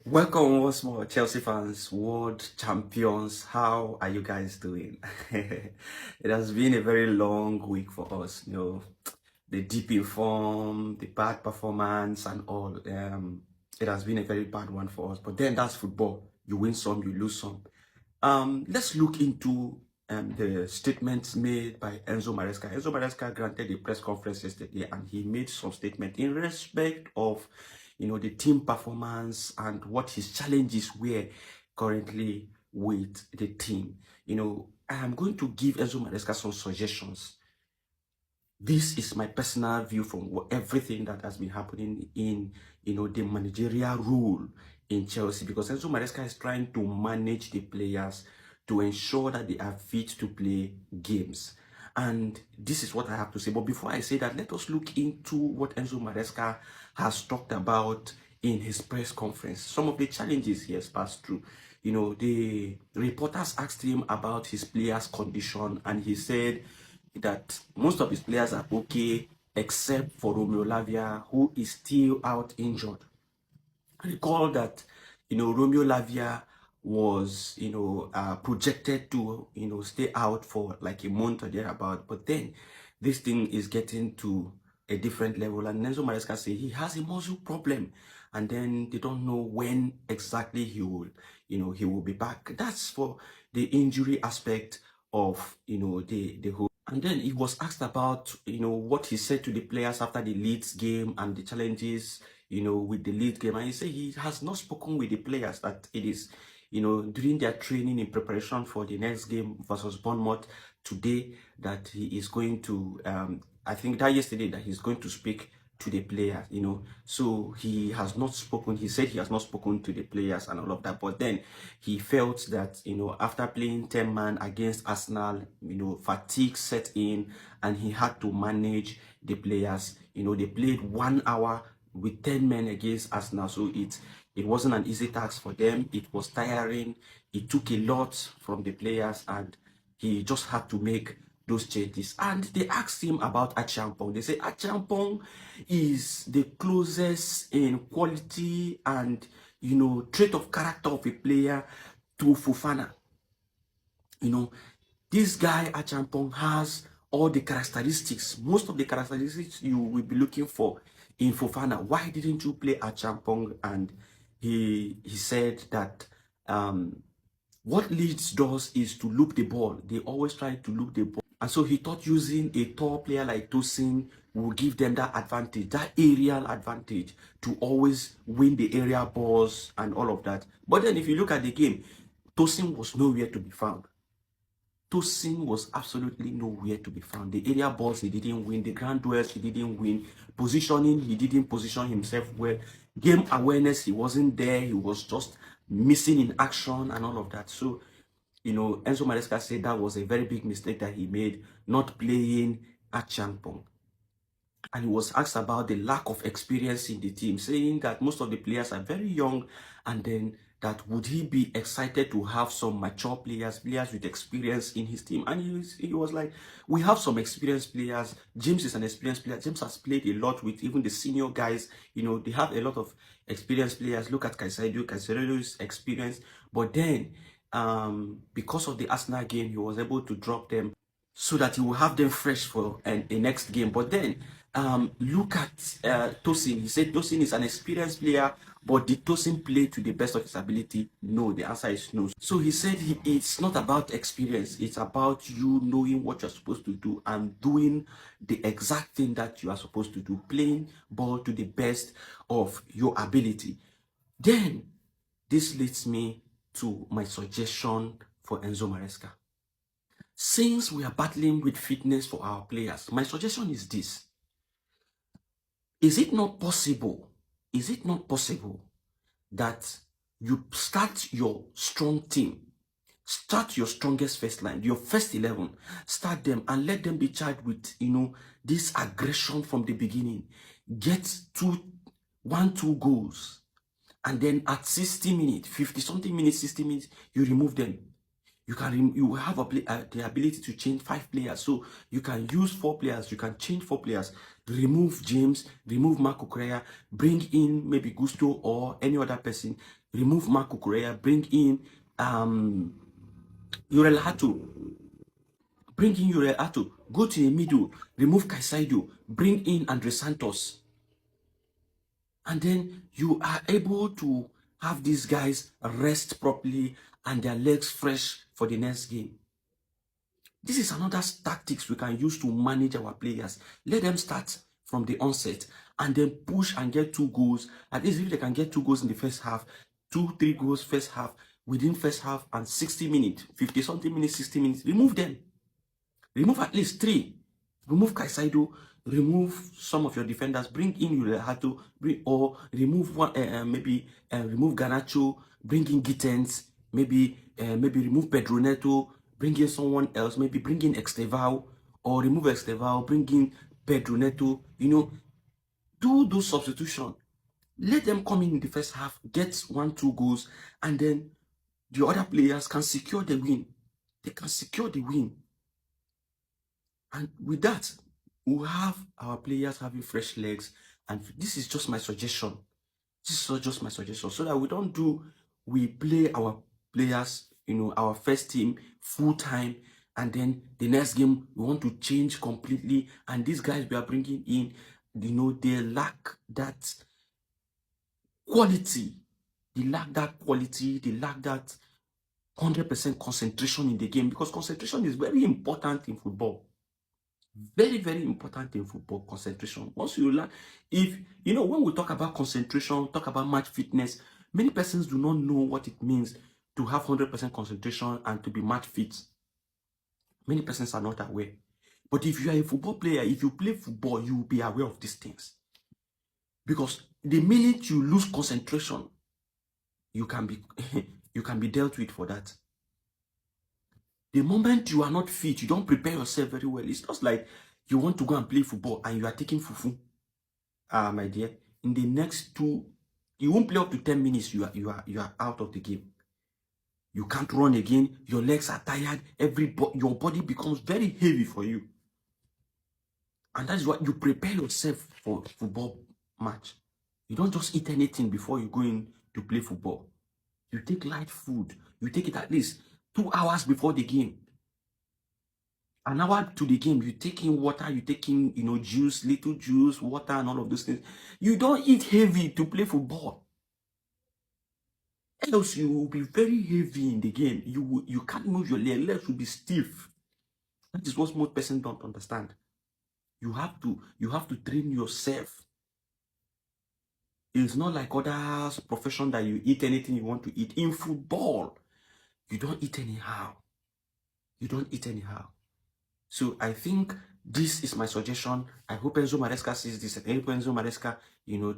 Welcome once more, Chelsea fans, world champions. How are you guys doing? It has been a very long week for us. The deep in form, the bad performance, and all. It has been a very bad one for us. But then that's football. You win some, you lose some. Let's look into the statements made by Enzo Maresca. Enzo Maresca granted a press conference yesterday, and he made some statement in respect of, the team performance and what his challenges were currently with the team. I am going to give Enzo Maresca some suggestions. This is my personal view from everything that has been happening in, the managerial role in Chelsea, because Enzo Maresca is trying to manage the players to ensure that they are fit to play games. And this is what I have to say. But before I say that, let us look into what Enzo Maresca has talked about in his press conference. Some of the challenges he has passed through. The reporters asked him about his players' condition, and he said that most of his players are okay, except for Romeo Lavia, who is still out injured. Recall that, Romeo Lavia was, projected to, stay out for like a month or thereabout. But then this thing is getting to a different level. And Enzo Maresca said he has a muscle problem. And then they don't know when exactly he will be back. That's for the injury aspect of, the whole. And then he was asked about, what he said to the players after the Leeds game and the challenges, with the Leeds game. And he said he has not spoken with the players, that it is, during their training in preparation for the next game versus Bournemouth today, that he is going to, I think that yesterday, that he's going to speak to the players, so he has not spoken. He said he has not spoken to the players and all of that. But then he felt that, after playing 10 man against Arsenal, fatigue set in, and he had to manage the players. They played 1 hour with 10 men against Arsenal, so it wasn't an easy task for them. It was tiring. It took a lot from the players, and he just had to make those changes. And they asked him about Achampong. They say Achampong is the closest in quality and, trait of character of a player to Fofana. This guy Achampong has all the characteristics, most of the characteristics you will be looking for in Fofana. Why didn't you play Achampong? And he said that what Leeds does is to loop the ball. They always try to loop the ball. And so he thought using a tall player like Tosin will give them that advantage, that aerial advantage, to always win the area balls and all of that. But then if you look at the game, Tosin was nowhere to be found. Tosin was absolutely nowhere to be found. The area balls, he didn't win. The ground duels, he didn't win. Positioning, he didn't position himself well. Game awareness, he wasn't there. He was just missing in action and all of that. So, Enzo Maresca said that was a very big mistake that he made, not playing at Champong. And he was asked about the lack of experience in the team, saying that most of the players are very young, and then that would he be excited to have some mature players with experience in his team. And he was like, we have some experienced players. James is an experienced player. James has played a lot with even the senior guys. They have a lot of experienced players. Look at Caicedo. Caicedo is experienced. But then, because of the Arsenal game, he was able to drop them so that he will have them fresh for a next game. But then, look at Tosin. He said Tosin is an experienced player, but did Tosin play to the best of his ability? No, the answer is no. So he said it's not about experience. It's about you knowing what you're supposed to do and doing the exact thing that you are supposed to do, playing ball to the best of your ability. Then, this leads me to my suggestion for Enzo Maresca. Since we are battling with fitness for our players, my suggestion is this. Is it not possible that you start your strong team, start your strongest first line, your first 11, start them and let them be charged with, this aggression from the beginning, get 1-2 goals, and then at 60 minutes, 50 something minutes, 60 minutes, you remove them. You have the ability to change 5 players, so you can use 4 players. You can change 4 players. Remove James, remove Marco Correa, bring in maybe Gusto or any other person. Remove Marco Correa, bring in Urel Hato. Bring in Urel Hato. Go to the middle, remove Caicedo, bring in Andre Santos. And then you are able to have these guys rest properly and their legs fresh for the next game. This is another tactics we can use to manage our players. Let them start from the onset and then push and get 2 goals. At least if they can get 2 goals in the first half, 2-3 goals first half, within first half and 60 minutes, 50 something minutes, 60 minutes, remove them. Remove at least 3. Remove Caicedo, remove some of your defenders, bring in Hato, or remove one, remove Garnacho, bring in Gittens, maybe remove Pedro Neto, bring in someone else, maybe bring in Estevao, or remove Estevao, bring in Pedro Neto, do those substitutions. Let them come in the first half, get 1-2 goals, and then the other players can secure the win. They can secure the win. And with that, we'll have our players having fresh legs. And this is just my suggestion. This is just my suggestion. So that we play our players, our first team full time. And then the next game, we want to change completely. And these guys we are bringing in, they lack that quality. They lack that quality. They lack that 100% concentration in the game. Because concentration is very important in football. Very, very important in football, concentration. Once you learn, when we talk about concentration, talk about match fitness, many persons do not know what it means to have 100% concentration and to be match fit. Many persons are not aware. But if you are a football player, if you play football, you will be aware of these things. Because the minute you lose concentration, you can be dealt with for that. The moment you are not fit, you don't prepare yourself very well. It's just like you want to go and play football and you are taking fufu. My dear, in the next 2, you won't play up to 10 minutes. You are out of the game. You can't run again. Your legs are tired. Your body becomes very heavy for you. And that's why you prepare yourself for football match. You don't just eat anything before you go in to play football. You take light food. You take it at least 2 hours before the game. An hour to the game, you take in water, you take in, juice, little juice, water, and all of those things. You don't eat heavy to play football. Else you will be very heavy in the game. You can't move your legs will be stiff. That is what most persons don't understand. You have to train yourself. It's not like other profession that you eat anything you want to eat. In football, you don't eat anyhow. You don't eat anyhow. So I think this is my suggestion. I hope Enzo Maresca sees this. And if Enzo Maresca,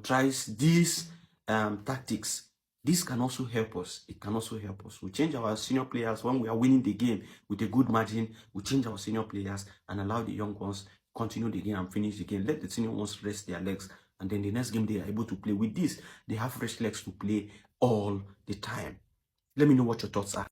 tries these tactics, this can also help us. It can also help us. We change our senior players when we are winning the game with a good margin. We change our senior players and allow the young ones continue the game and finish the game. Let the senior ones rest their legs. And then the next game they are able to play. With this, they have fresh legs to play all the time. Let me know what your thoughts are.